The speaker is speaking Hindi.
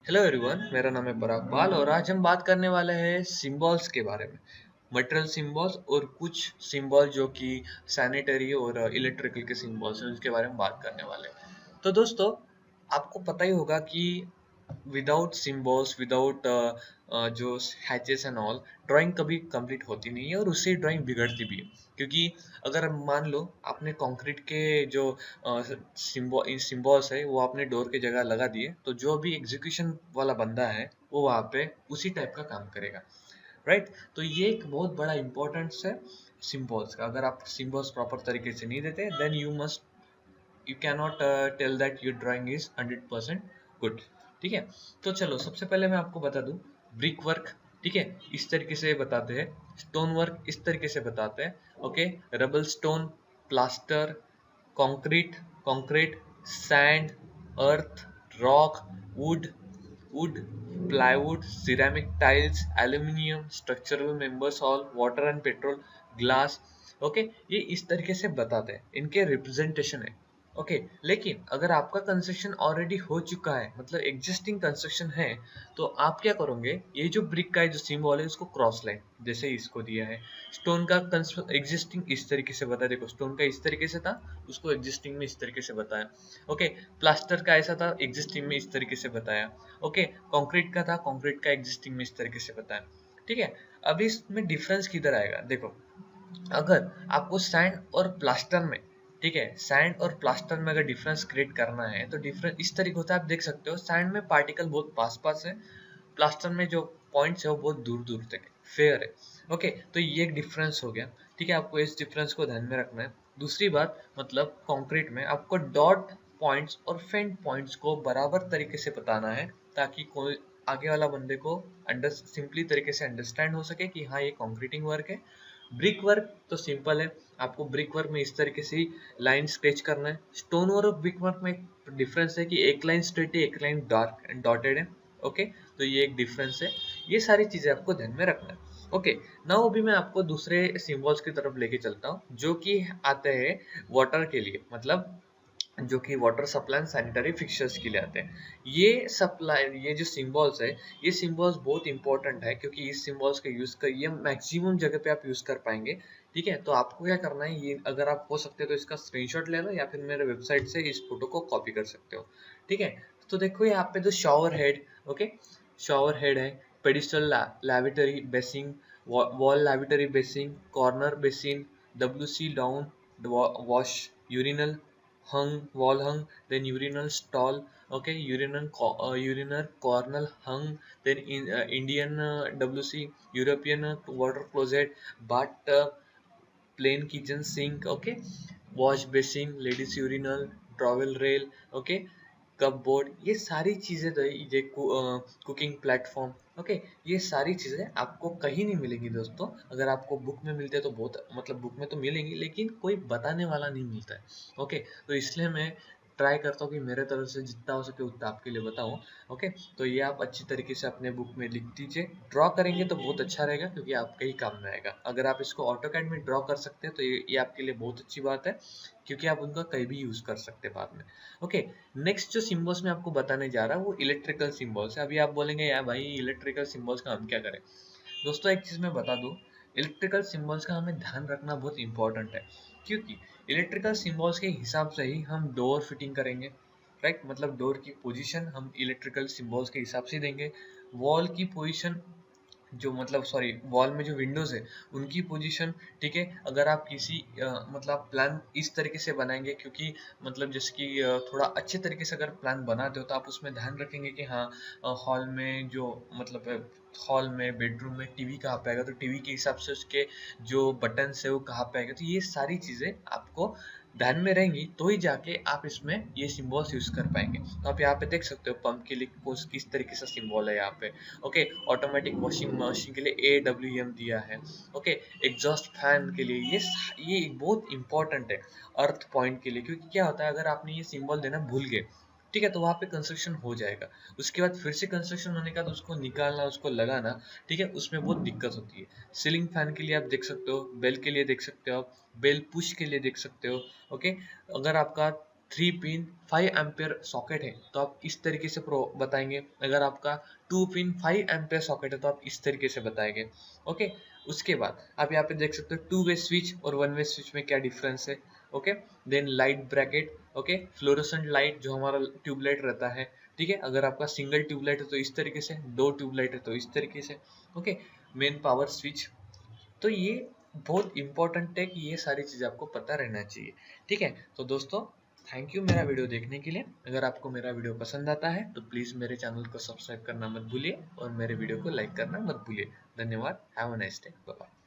हेलो एवरीवन, मेरा नाम है पराग पाल और आज हम बात करने वाले हैं सिंबल्स के बारे में। मटेरियल सिंबल्स और कुछ सिंबल जो कि सैनिटरी और इलेक्ट्रिकल के सिंबल्स हैं उसके बारे में बात करने वाले हैं। तो दोस्तों, आपको पता ही होगा कि विदाउट सिंबल्स, विदाउट जो हैचेस एंड ऑल, ड्राइंग कभी कंप्लीट होती नहीं है और उससे ड्राइंग बिगड़ती भी है। क्योंकि अगर मान लो आपने कंक्रीट के जो सिंबल्स है वो आपने डोर की जगह लगा दिए, तो जो भी एग्जीक्यूशन वाला बंदा है वो वहाँ पे उसी टाइप का काम करेगा। राइट? तो ये एक बहुत बड़ा इंपॉर्टेंस है सिंबल्स का। अगर आप सिंबल्स प्रॉपर तरीके से नहीं देते, then you can not tell that your drawing is 100% good. ठीक है, तो चलो सबसे पहले मैं आपको बता दूं, ब्रिक वर्क, ठीक है, इस तरीके से बताते हैं। स्टोन वर्क इस तरीके से बताते हैं। Okay, rubble stone, plaster, concrete, concrete, sand, earth, rock, wood, wood, plywood, ceramic tiles, aluminium, structural members all, water and petrol, glass. Okay, ये इस तरीके से बताते हैं, इनके रिप्रेजेंटेशन है। ओके, लेकिन अगर आपका कंस्ट्रक्शन ऑलरेडी हो चुका है, मतलब एग्जिस्टिंग कंस्ट्रक्शन है, तो आप क्या करोगे, ये जो ब्रिक का जो सिंबल है उसको क्रॉस लाइन जैसे इसको दिया है। स्टोन का एग्जिस्टिंग इस तरीके से बताया, देखो स्टोन का इस तरीके से था, उसको एग्जिस्टिंग में इस तरीके से बताया। ओके, प्लास्टर का ऐसा था, एग्जिस्टिंग में इस तरीके से बताया। ओके, कंक्रीट का था, कंक्रीट का एग्जिस्टिंग में इस तरीके से बताया। ठीक है, अब इसमें डिफरेंस किधर आएगा, देखो, अगर आपको सैंड और प्लास्टर में, ठीक है, सैंड और प्लास्टर में अगर डिफरेंस क्रिएट करना है तो डिफरेंस इस तरीके होता है, आप देख सकते हो सैंड में पार्टिकल बहुत पास पास है, प्लास्टर में जो पॉइंट्स है वो बहुत दूर दूर तक है, फेयर है। ओके, तो ये एक डिफरेंस हो गया। ठीक है, आपको इस डिफरेंस को ध्यान में रखना है। दूसरी बात, मतलब कंक्रीट में आपको डॉट पॉइंट्स और फेंट पॉइंट्स को बराबर तरीके से बताना है, ताकि कोई आगे वाला बंदे को अंडर सिंपली तरीके से अंडरस्टैंड हो सके कि हाँ ये कंक्रीटिंग वर्क है। ब्रिक वर्क तो सिंपल है, आपको ब्रिक वर्क में इस तरीके से लाइन स्केच करना है। स्टोन और ब्रिक वर्क में डिफरेंस है कि एक लाइन स्ट्रेट है, एक लाइन डार्क डॉटेड है। ओके, तो ये एक डिफरेंस है। ये सारी चीजें आपको ध्यान में रखना है। ओके, नाउ अभी मैं आपको दूसरे सिंबल्स की तरफ लेके चलता हूँ जो कि आते हैं वाटर के लिए, मतलब जो कि water supply and sanitary fixtures के लिए आते हैं। ये सप्लाई, ये जो सिंबल्स है, ये सिंबल्स बहुत इंपॉर्टेंट है क्योंकि इस सिंबल्स का यूज कर ये मैक्सिमम जगह पे आप यूज कर पाएंगे। ठीक है, तो आपको क्या करना है, ये अगर आप हो सकते हो तो इसका स्क्रीनशॉट ले लो या फिर मेरे वेबसाइट से इस फोटो को कॉपी कर सकते हो। ठीक है, तो देखो यहाँ पे जो shower head, okay, shower head है, pedestal lavatory basin, wall lavatory basin, corner basin, W C down, wash urinal, hung, wall hung, then urinal stall, okay, urinal cornel hung, then Indian WC, European water closet, but plain kitchen sink, okay, wash basin, ladies urinal, towel rail, okay, cup board, ये सारी चीजें तो ये कुकिंग प्लेटफॉर्म, ओके, ये सारी चीजें आपको कहीं नहीं मिलेंगी दोस्तों। अगर आपको बुक में मिलते हैं तो बहुत, मतलब बुक में तो मिलेंगी लेकिन कोई बताने वाला नहीं मिलता है। ओके, तो इसलिए मैं ट्राई करता हूँ कि मेरे तरफ से जितना हो सके उतना आपके लिए बताऊँ। ओके, तो ये आप अच्छी तरीके से अपने बुक में लिख दीजिए। ड्रॉ करेंगे तो बहुत अच्छा रहेगा क्योंकि आपके ही काम में आएगा। अगर आप इसको ऑटोकैड में ड्रॉ कर सकते हैं तो ये आपके लिए बहुत अच्छी बात है, क्योंकि आप उनका कहीं भी यूज कर सकते हैं बाद में। ओके, नेक्स्ट जो सिंबल्स मैं आपको बताने जा रहा हूँ वो इलेक्ट्रिकल सिंबल्स है। अभी आप बोलेंगे यार भाई इलेक्ट्रिकल सिंबल्स का हम क्या करें। दोस्तों, एक चीज मैं बता दूं, इलेक्ट्रिकल सिंबल्स का हमें ध्यान रखना बहुत इंपॉर्टेंट है, क्योंकि इलेक्ट्रिकल सिंबल्स के हिसाब से ही हम डोर फिटिंग करेंगे। राइट, मतलब डोर की पोजीशन हम इलेक्ट्रिकल सिंबल्स के हिसाब से देंगे। वॉल की पोजीशन, जो मतलब सॉरी वॉल में जो विंडोज है उनकी पोजीशन, ठीक है, अगर आप किसी मतलब प्लान इस तरीके से बनाएंगे, क्योंकि मतलब जैसे कि थोड़ा अच्छे तरीके से अगर प्लान बनाते हो तो आप उसमें ध्यान रखेंगे कि हाँ हॉल में जो मतलब हॉल में बेडरूम में टीवी कहाँ पे आएगा, तो टीवी के हिसाब से उसके जो बटन है वो कहाँ पे आएगा, तो ये सारी चीजें आपको ध्यान में रहेंगी तो ही जाके आप इसमें ये सिंबल्स यूज कर पाएंगे। तो आप यहाँ पे देख सकते हो पंप के लिए किस तरीके से सिंबल है यहाँ पे। ओके, ऑटोमेटिक वॉशिंग मशीन के लिए AWM दिया है। ओके, एग्जॉस्ट फैन के लिए ये बहुत इंपॉर्टेंट है अर्थ पॉइंट के लिए, क्योंकि क्या होता है अगर आपने ये सिंबल देना भूल गए, ठीक है, तो वहाँ पे कंस्ट्रक्शन हो जाएगा, उसके बाद फिर से कंस्ट्रक्शन होने के बाद उसको निकालना, उसको लगाना, ठीक है, उसमें बहुत दिक्कत होती है। सीलिंग फैन के लिए आप देख सकते हो, बेल के लिए देख सकते हो, बेल पुश के लिए देख सकते हो। ओके, अगर आपका 3 पिन 5 एम्पियर सॉकेट है तो आप इस तरीके से बताएंगे। अगर आपका 2 पिन 5 एम्पियर सॉकेट है तो आप इस तरीके से बताएंगे। ओके, उसके बाद आप यहाँ पे देख सकते हो 2 वे स्विच और 1 वे स्विच में क्या डिफरेंस है। Okay, then light bracket, okay, fluorescent light जो हमारा ट्यूबलाइट रहता है, ठीक है। अगर आपका सिंगल ट्यूबलाइट है तो इस तरीके से, 2 ट्यूबलाइट है तो इस तरीके से। Okay, main power switch. तो ये बहुत इंपॉर्टेंट है कि ये सारी चीज़ें आपको पता रहना चाहिए, ठीक है। तो दोस्तों, थैंक यू मेरा वीडियो देखने के लिए। अगर आपको मेरा वीडियो पसंद आता है तो प्लीज़ मेरे चैनल को सब्सक्राइब करना मत भूलिए और मेरे वीडियो को लाइक करना मत भूलिए। धन्यवाद। Have a nice day. Bye bye.